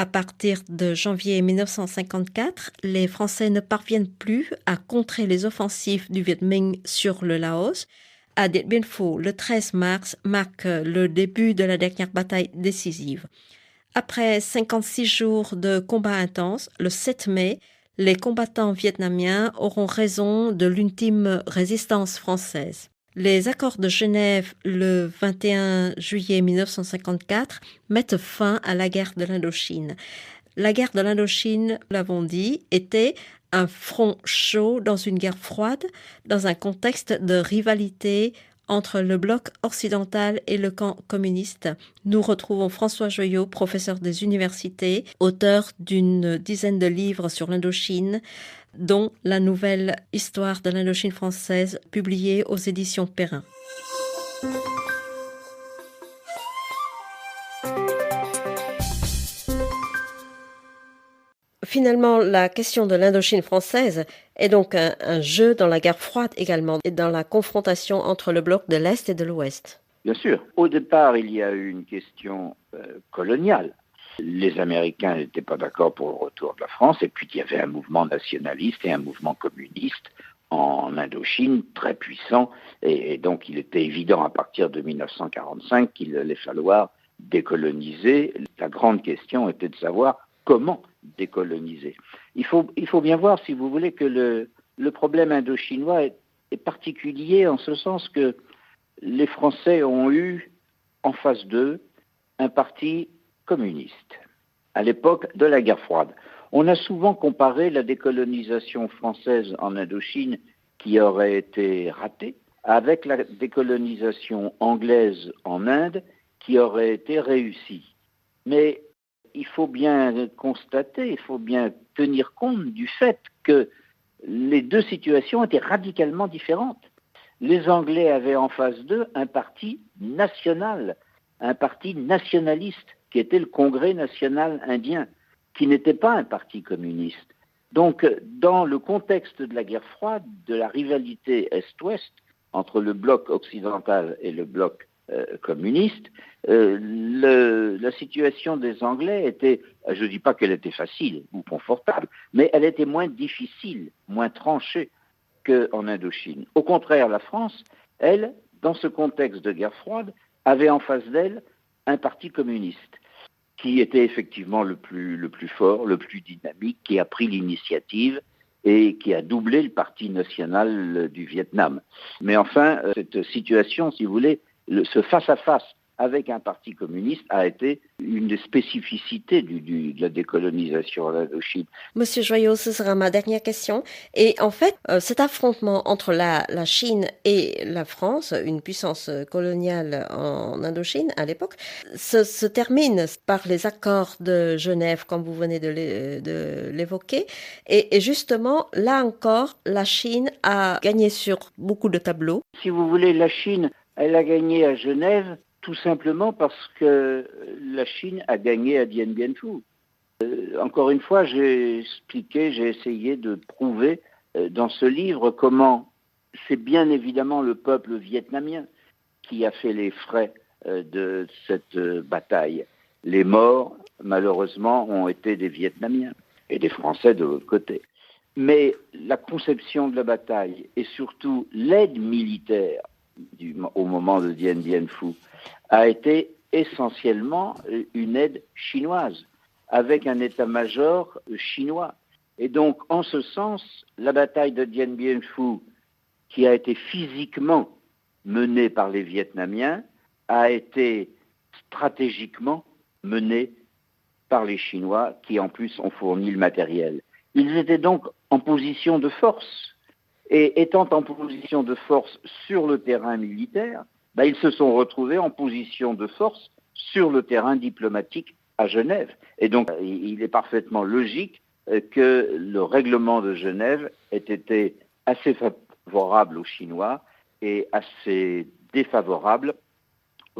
À partir de janvier 1954, les Français ne parviennent plus à contrer les offensives du Viet Minh sur le Laos. À Điện Biên Phủ, le 13 mars marque le début de la dernière bataille décisive. Après 56 jours de combats intenses, le 7 mai, les combattants vietnamiens auront raison de l'ultime résistance française. Les accords de Genève le 21 juillet 1954 mettent fin à la guerre de l'Indochine. La guerre de l'Indochine, nous l'avons dit, était un front chaud dans une guerre froide, dans un contexte de rivalité entre le bloc occidental et le camp communiste. Nous retrouvons François Joyaux, professeur des universités, auteur d'une dizaine de livres sur l'Indochine, dont la nouvelle Histoire de l'Indochine française, publiée aux éditions Perrin. Finalement, la question de l'Indochine française est donc un jeu dans la guerre froide également, et dans la confrontation entre le bloc de l'Est et de l'Ouest. Bien sûr. Au départ, il y a eu une question coloniale. Les Américains n'étaient pas d'accord pour le retour de la France, et puis il y avait un mouvement nationaliste et un mouvement communiste en Indochine très puissant, et donc il était évident à partir de 1945 qu'il allait falloir décoloniser. La grande question était de savoir comment décoloniser. Il faut bien voir, si vous voulez, que le problème indochinois est particulier en ce sens que les Français ont eu en face d'eux un parti communiste à l'époque de la guerre froide. On a souvent comparé la décolonisation française en Indochine, qui aurait été ratée, avec la décolonisation anglaise en Inde, qui aurait été réussie. Mais il faut bien constater, il faut bien tenir compte du fait que les deux situations étaient radicalement différentes. Les Anglais avaient en face d'eux un parti national, un parti nationaliste, qui était le Congrès national indien, qui n'était pas un parti communiste. Donc, dans le contexte de la guerre froide, de la rivalité Est-Ouest, entre le bloc occidental et le bloc communiste, la situation des Anglais était, je ne dis pas qu'elle était facile ou confortable, mais elle était moins difficile, moins tranchée qu'en Indochine. Au contraire, la France, elle, dans ce contexte de guerre froide, avait en face d'elle un parti communiste qui était effectivement le plus fort, le plus dynamique, qui a pris l'initiative et qui a doublé le parti national du Vietnam. Mais enfin, cette situation, si vous voulez, ce face-à-face avec un parti communiste a été une des spécificités de la décolonisation en Indochine. Monsieur Joyaux, ce sera ma dernière question. Et en fait, cet affrontement entre la Chine et la France, une puissance coloniale en Indochine à l'époque, se termine par les accords de Genève, comme vous venez de l'évoquer. Et justement, là encore, la Chine a gagné sur beaucoup de tableaux. Si vous voulez, la Chine, elle a gagné à Genève tout simplement parce que la Chine a gagné à Dien Bien Phu. Encore une fois, j'ai essayé de prouver dans ce livre comment c'est bien évidemment le peuple vietnamien qui a fait les frais de cette bataille. Les morts, malheureusement, ont été des Vietnamiens et des Français de l'autre côté. Mais la conception de la bataille et surtout l'aide militaire au moment de Dien Bien Phu a été essentiellement une aide chinoise, avec un état-major chinois. Et donc, en ce sens, la bataille de Dien Bien Phu, qui a été physiquement menée par les Vietnamiens, a été stratégiquement menée par les Chinois, qui en plus ont fourni le matériel. Ils étaient donc en position de force. Et étant en position de force sur le terrain militaire, ils se sont retrouvés en position de force sur le terrain diplomatique à Genève. Et donc, il est parfaitement logique que le règlement de Genève ait été assez favorable aux Chinois et assez défavorable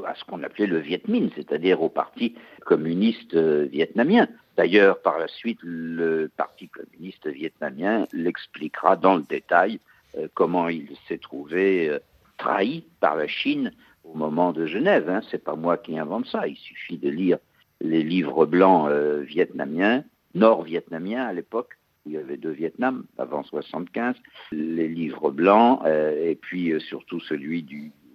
à ce qu'on appelait le Viet Minh, c'est-à-dire au parti communiste vietnamien. D'ailleurs, par la suite, le parti communiste vietnamien l'expliquera dans le détail comment il s'est trouvé trahi par la Chine au moment de Genève. C'est pas moi qui invente ça, il suffit de lire les livres blancs vietnamiens, nord-vietnamiens à l'époque, où il y avait deux Vietnams avant 75, les livres blancs, et puis surtout celui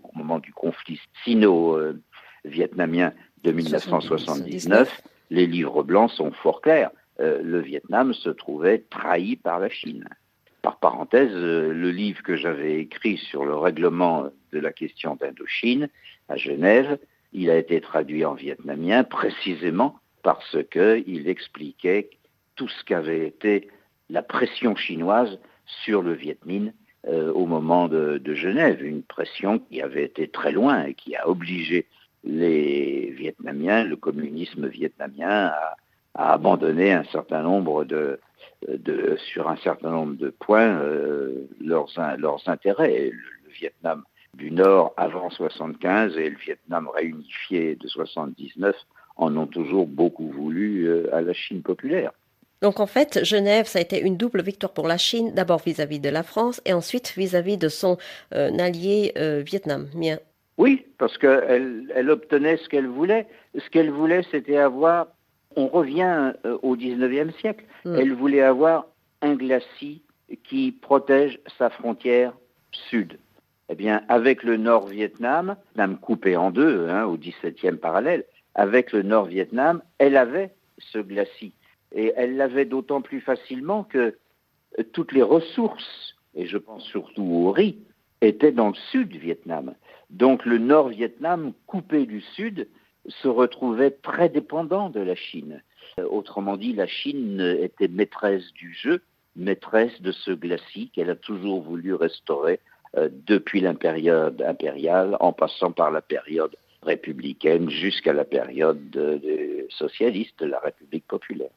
au moment du conflit sino-vietnamien de 1979, les livres blancs sont fort clairs. Le Vietnam se trouvait trahi par la Chine. Par parenthèse, le livre que j'avais écrit sur le règlement de la question d'Indochine à Genève, il a été traduit en vietnamien précisément parce qu'il expliquait tout ce qu'avait été la pression chinoise sur le Viet Minh au moment de Genève, une pression qui avait été très loin et qui a obligé les Vietnamiens, le communisme vietnamien, à abandonner un certain nombre sur un certain nombre de points leurs intérêts. Le Vietnam du Nord avant 75 et le Vietnam réunifié de 79 en ont toujours beaucoup voulu à la Chine populaire. Donc en fait, Genève, ça a été une double victoire pour la Chine, d'abord vis-à-vis de la France et ensuite vis-à-vis de son allié vietnamien. Oui, parce qu'elle obtenait ce qu'elle voulait. Ce qu'elle voulait, c'était avoir, on revient au 19e siècle, elle voulait avoir un glacis qui protège sa frontière sud. Eh bien, avec le Nord-Vietnam, même coupé en deux, au 17e parallèle, avec le Nord-Vietnam, elle avait ce glacis. Et elle l'avait d'autant plus facilement que toutes les ressources, et je pense surtout au riz, étaient dans le sud-Vietnam. Donc le Nord-Vietnam, coupé du sud, se retrouvait très dépendant de la Chine. Autrement dit, la Chine était maîtresse du jeu, maîtresse de ce glacis qu'elle a toujours voulu restaurer depuis la période impériale, en passant par la période républicaine jusqu'à la période des socialistes, de la République populaire.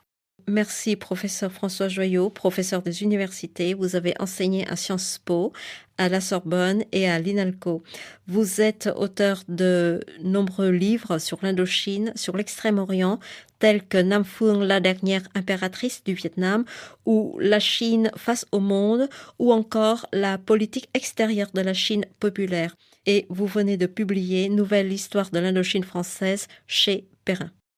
Merci, professeur François Joyaux, professeur des universités. Vous avez enseigné à Sciences Po, à la Sorbonne et à l'INALCO. Vous êtes auteur de nombreux livres sur l'Indochine, sur l'Extrême-Orient, tels que Nam Phuong, la dernière impératrice du Vietnam, ou La Chine face au monde, ou encore La politique extérieure de la Chine populaire. Et vous venez de publier Nouvelle histoire de l'Indochine française chez Perrin.